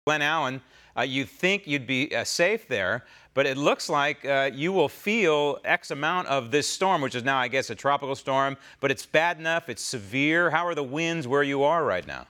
Glen Allen, you think you'd be safe there, but it looks like you will feel X amount of this storm, which is now, I guess, a tropical storm, but it's bad enough, it's severe. How are the winds where you are right now?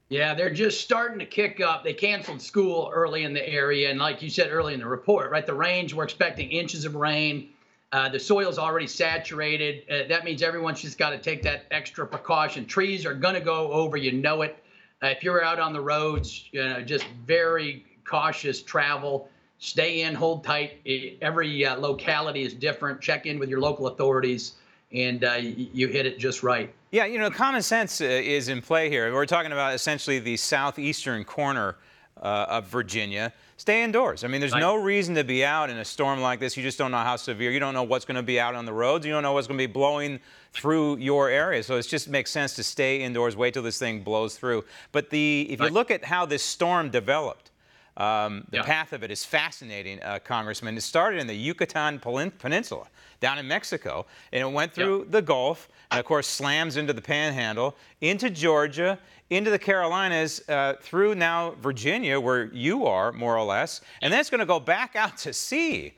Yeah, they're just starting to kick up. They canceled school early in the area, and like you said early in the report, right, the range, we're expecting inches of rain. The soil's already saturated. That means everyone's just got to take that extra precaution. Trees are going to go over, you know it. If you're out on the roads, just very cautious travel. Stay in, hold tight. Every locality is different. Check in with your local authorities, and you hit it just right. Yeah, common sense is in play here. We're talking about essentially the southeastern corner of Virginia. Stay indoors. I mean, there's no reason to be out in a storm like this. You just don't know how severe. You don't know what's going to be out on the roads. You don't know what's going to be blowing through your area. So it just makes sense to stay indoors, wait till this thing blows through. But if you look at how this storm developed, the path of it is fascinating, Congressman. It started in the Yucatan Peninsula down in Mexico, and it went through the Gulf, and of course slams into the Panhandle, into Georgia, into the Carolinas, through now Virginia, where you are, more or less, and then it's going to go back out to sea.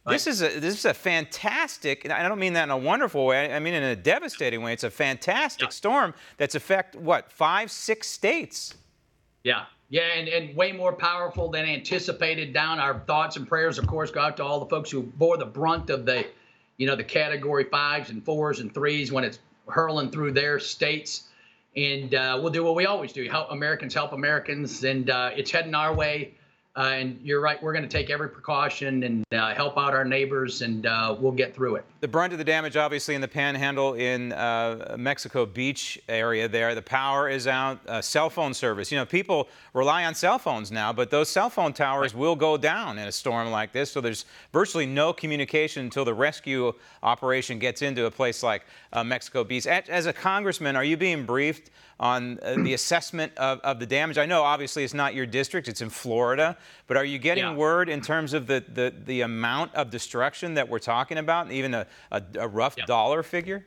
This is a fantastic, and I don't mean that in a wonderful way, I mean in a devastating way. It's a fantastic storm that's affect, 5, 6 states? Yeah, and way more powerful than anticipated down. Our thoughts and prayers, of course, go out to all the folks who bore the brunt of the category 5s and 4s and 3s when it's hurling through their states. And we'll do what we always do, help Americans, and it's heading our way. And you're right, we're going to take every precaution and help out our neighbors, and we'll get through it. The brunt of the damage, obviously, in the Panhandle in Mexico Beach area there. The power is out. Cell phone service. People rely on cell phones now, but those cell phone towers will go down in a storm like this. So there's virtually no communication until the rescue operation gets into a place like Mexico Beach. As a congressman, are you being briefed on the assessment of the damage? I know, obviously, it's not your district. It's in Florida. But are you getting word in terms of the amount of destruction that we're talking about, even a rough dollar figure?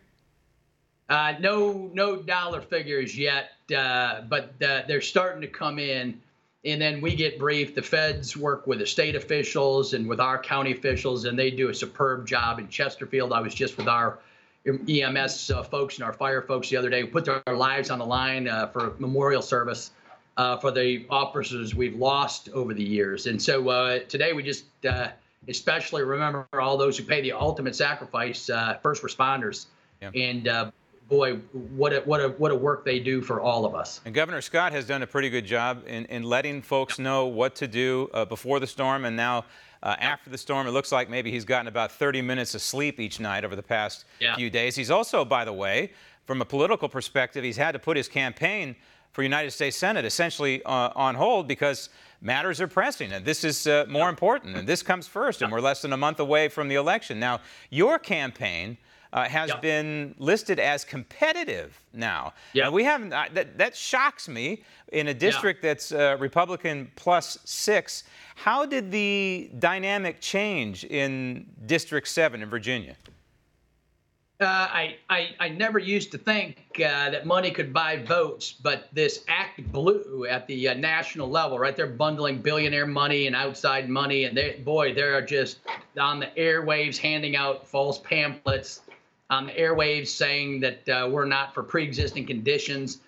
No dollar figures yet, but they're starting to come in. And then we get briefed. The feds work with the state officials and with our county officials, and they do a superb job in Chesterfield. I was just with our EMS folks and our fire folks the other day. We put their lives on the line for a memorial service for the officers we've lost over the years. And so today we just especially remember all those who pay the ultimate sacrifice, first responders. And boy, what a work they do for all of us. And Governor Scott has done a pretty good job in letting folks know what to do before the storm, and now after the storm. It looks like maybe he's gotten about 30 minutes of sleep each night over the past few days. He's also, by the way, from a political perspective, he's had to put his campaign for United States Senate essentially on hold because matters are pressing, and this is more important, and this comes first, and we're less than a month away from the election. Now, your campaign has been listed as competitive now. We haven't. That shocks me in a district that's Republican plus 6. How did the dynamic change in District 7 in Virginia? I never used to think that money could buy votes, but this Act Blue at the national level, right? They're bundling billionaire money and outside money, and they're just on the airwaves handing out false pamphlets on the airwaves saying that we're not for pre-existing conditions.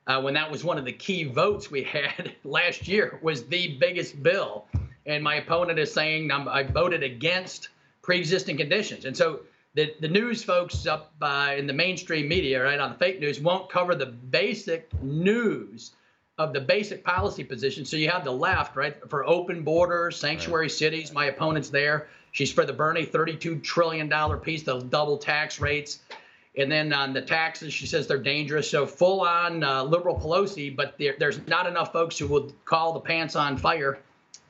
When that was one of the key votes we had last year, was the biggest bill, and my opponent is saying I voted against pre-existing conditions, and so. The news folks up in the mainstream media, right, on the fake news, won't cover the basic news of the basic policy position. So you have the left, right, for open borders, sanctuary cities. My opponent's there. She's for the Bernie $32 trillion piece, the double tax rates. And then on the taxes, she says they're dangerous. So full on liberal Pelosi, but there's not enough folks who would call the pants on fire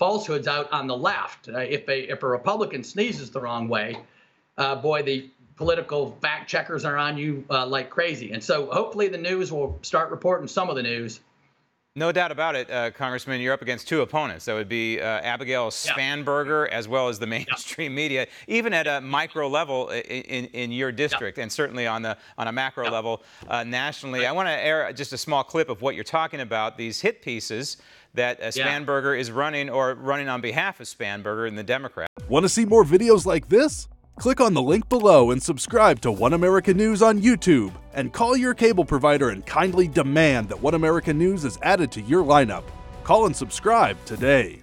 falsehoods out on the left. If a Republican sneezes the wrong way, boy, the political fact checkers are on you like crazy. And so hopefully the news will start reporting some of the news. No doubt about it, Congressman. You're up against two opponents. That would be Abigail Spanberger, as well as the mainstream media, even at a micro level in your district, and certainly on a macro level nationally. I want to air just a small clip of what you're talking about. These hit pieces that Spanberger is running, or running on behalf of Spanberger and the Democrats. Want to see more videos like this? Click on the link below and subscribe to One America News on YouTube, and call your cable provider and kindly demand that One America News is added to your lineup. Call and subscribe today.